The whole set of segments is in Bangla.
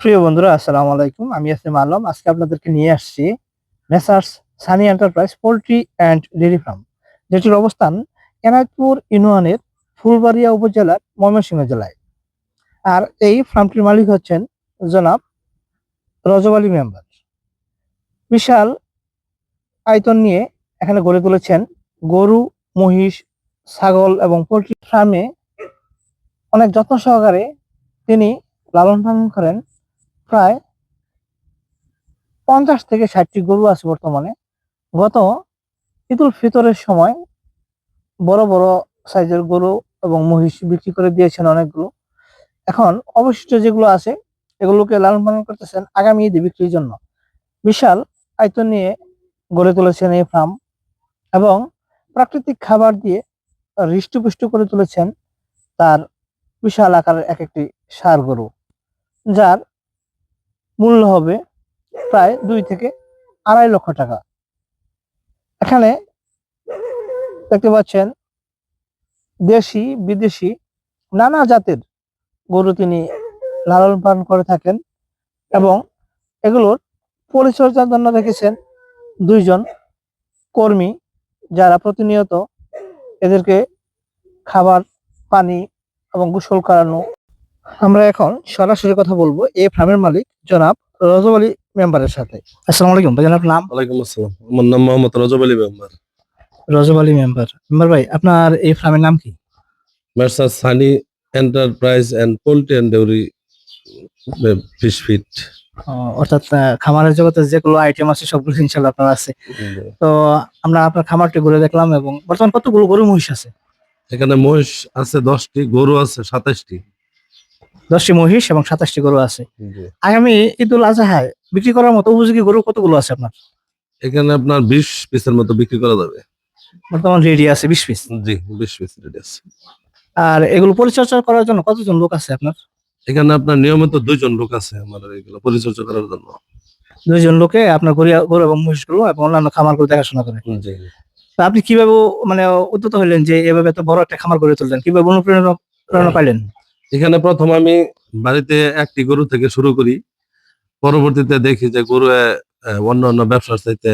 প্রিয় বন্ধুরা, আসসালামু আলাইকুম। আমি আসিম আলম। আজকে আপনাদেরকে নিয়ে আসছি messrs Sunny enterprise poultry and dairy farm, যেটির অবস্থান এনায়তপুর ইউনিয়নের ফুলবাড়িয়া উপজেলার ময়মনসিংহ জেলায়। আর এই ফার্মটির মালিক হচ্ছেন জনাব রজব আলী মেম্বার। বিশাল আয়তন নিয়ে এখানে গড়ে তুলেছেন গরু, মহিষ, ছাগল এবং পোল্ট্রি ফার্মে অনেক যত্ন সহকারে তিনি লালন পালন করেন। প্রায় 50 থেকে 60টি গরু আছে বর্তমানে। গত ঈদুল ফিতরের সময় বড় বড় সাইজের গরু এবং মহিষ বিক্রি করে দিয়েছেন অনেকগুলো। এখন অবশিষ্ট যেগুলো আছে এগুলোকে লালন পালন করতেছেন আগামী ঈদে বিক্রির জন্য। বিশাল আয়তন নিয়ে গড়ে তুলেছেন এই ফার্ম এবং প্রাকৃতিক খাবার দিয়ে হৃষ্টপুষ্ট করে তুলেছেন তার বিশাল আকারের এক একটি ষাঁড় গরু, যার মূল্য হবে প্রায় 2 থেকে 2.5 লক্ষ টাকা। এখানে দেখতে পাচ্ছেন দেশি বিদেশি নানা জাতের গরু তিনি লালন পালন করে থাকেন এবং এগুলোর পরিচর্যার জন্য রেখেছেন 2 জন কর্মী, যারা প্রতিনিয়ত এদেরকে খাবার, পানি এবং গোসল করানো। আমরা এখন সরাসরি কথা বলবো এই ফার্মের মালিক জনাব রজব আলী মেম্বারের সাথে। আসসালামু আলাইকুম ভাই, আপনার নাম? ওয়ালাইকুম আসসালাম। আমার নাম Mohammad Rajab Ali member. Rajab Ali member. Member ভাই, আপনার এই ফার্মের নাম কি? Messrs Sunny enterprise and poultry and dairy fish feed. অর্থাৎ খামারের জগতে যেগুলো আইটেম আছে সবগুলো ইনশাল্লাহ আপনার আছে। তো আমরা আপনার খামারটি ঘুরে দেখলাম এবং বর্তমান কতগুলো গরু মহিষ আছে? এখানে মহিষ আছে 10টি, গরু আছে 27টি। 10টি মহিষ এবং 27টি গরু আছে। আগামী ঈদুল আজহায় বিক্রি করার মতো উপযোগী গরু কতগুলো আছে আপনার? এখানে আপনার 20 পিসের মতো বিক্রি করা যাবে। বর্তমান রেডি আছে 20 পিস। জি, 20 পিস রেডি আছে। আর এগুলো পরিচর্যা করার জন্য কতজন লোক আছে আপনার? এখানে আপনার নিয়মিত 2 জন লোক আছে আমার এগুলো পরিচর্যা করার জন্য। 2 জন লোকে আপনার গরু এবং মহিষগুলো এবং অন্যান্য খামারগুলো দেখাশোনা করে। জি। তা আপনি কিভাবে মানে উদ্যত হলেন যে এভাবে এত বড় একটা খামার গড়ে তুললেন? কিভাবে অনুপ্রেরণা পাইলেন? এখানে প্রথম আমি বাড়িতে একটি গরু থেকে শুরু করি। পরবর্তীতে দেখি যে গরু অন্য অন্য ব্যবসার চাইতে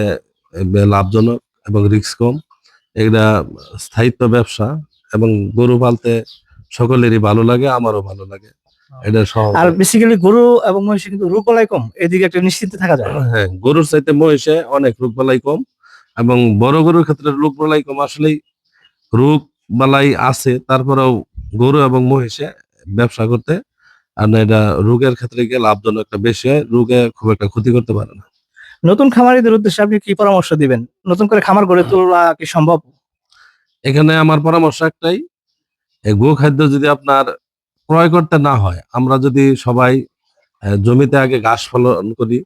লাভজনক এবং রিস্ক কম। এটা স্থায়িত্ব ব্যবসা এবং গরু পালতে সকলেরই ভালো লাগে, আমারও ভালো লাগে। এটা সহজ। আর বেসিক্যালি গরু এবং মহিষে কিন্তু রোগ বালাই কম, এদিকে একটা নিশ্চিন্তে থাকা যায়। হ্যাঁ, গরুর চাইতে মহিষে অনেক রোগ বালাই কম এবং বড় গরুর ক্ষেত্রে রোগ বালাই কম। আসলেই রোগ বালাই আছে, তারপরেও গরু এবং মহিষে ব্যবসা করতে আর না এটা রোগের ক্ষেত্রে গিয়ে লাভজনক একটা বেশি হয়, রোগে খুব একটা ক্ষতি করতে পারে না। নতুন খামারিদের উদ্দেশ্যে আপনি কি পরামর্শ দিবেন? নতুন করে খামার গড়ে তোলা কি সম্ভব? এখানে আমার পরামর্শ একটাই, এই গোখাদ্য যদি আপনার ক্রয় করতে না হয়, আমরা যদি সবাই জমিতে আগে ঘাস ফলন করি,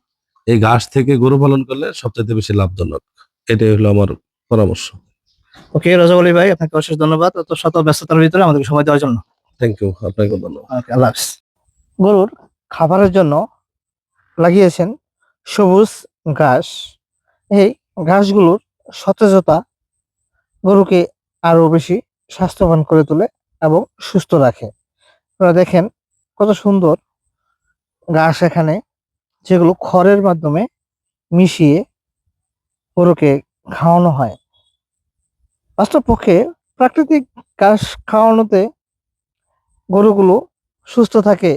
এই ঘাস থেকে গরু পালন করলে সবচেয়ে বেশি লাভজনক। এটাই হলো আমার পরামর্শ। ওকে রজব আলী ভাই, আপনাকে অশেষ ধন্যবাদ অত শত ব্যস্ততার ভিতরে আমাদেরকে সময় দেওয়ার জন্য। থ্যাংক ইউ, আপনাকে ধন্যবাদ। ওকে, আল্লাহ হাফেজ। গরুর খাবারের জন্য লাগিয়েছেন সবুজ ঘাস। এই ঘাসগুলোর সতেজতা গরুকে আরো বেশি স্বাস্থ্যবান করে তোলে এবং সুস্থ রাখে। আপনারা দেখেন কত সুন্দর ঘাস এখানে, যেগুলো খড়ের মাধ্যমে মিশিয়ে গরুকে খাওয়ানো হয়। বাস্তবপক্ষে প্রাকৃতিক ঘাস খাওয়ানোতে গরুগুলো সুস্থ থাকে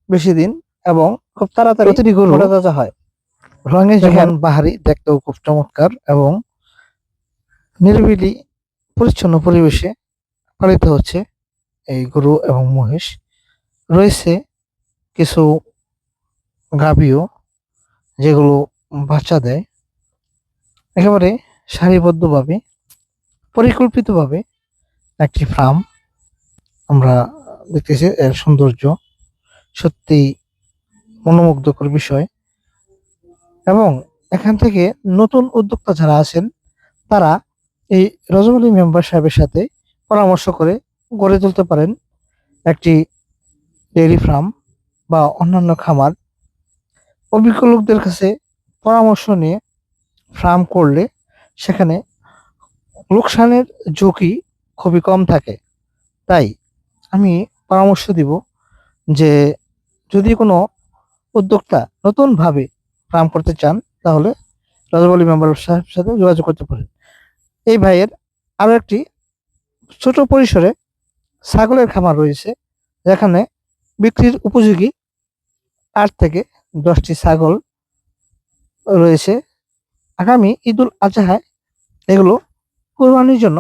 বেশি দিন এবং খুব তাড়াতাড়ি প্রতিটি গরু তাজা হয়। রঙে যেমন বাহারি, দেখতেও খুব চমৎকার এবং নিরিবিলি পরিচ্ছন্ন পরিবেশে পালিত হচ্ছে এই গরু এবং মহিষ। রয়েছে কিছু গাভীও, যেগুলো বাচ্চা দেয়। একেবারে সারিবদ্ধভাবে পরিকল্পিতভাবে একটি ফার্ম আমরা দেখতেছি। এর সৌন্দর্য সত্যি মনোমুগ্ধকর বিষয় এবং এখান থেকে নতুন উদ্যোক্তা যারা আছেন তারা এই রজব আলী মেম্বার সাহেবের সাথে পরামর্শ করে গড়ে তুলতে পারেন একটি ডেইরি ফার্ম বা অন্যান্য খামার। অভিজ্ঞ লোকদের কাছে পরামর্শ নিয়ে ফার্ম করলে সেখানে লোকসানের ঝুঁকি খুবই কম থাকে। তাই আমি পরামর্শ দিব যে যদি কোনো উদ্যোক্তা নতুন ভাবে ফার্ম করতে চান তাহলে রাজব আলী মেম্বার সাহেবের সাথে যোগাযোগ করতে পারেন। এই ভাইয়ের আরো একটি ছোট পরিসরে ছাগলের খামার রয়েছে, যেখানে বিক্রির উপযোগী 8 থেকে 10টি ছাগল রয়েছে। আগামী ঈদুল আজহায় এগুলো কোরবানির জন্য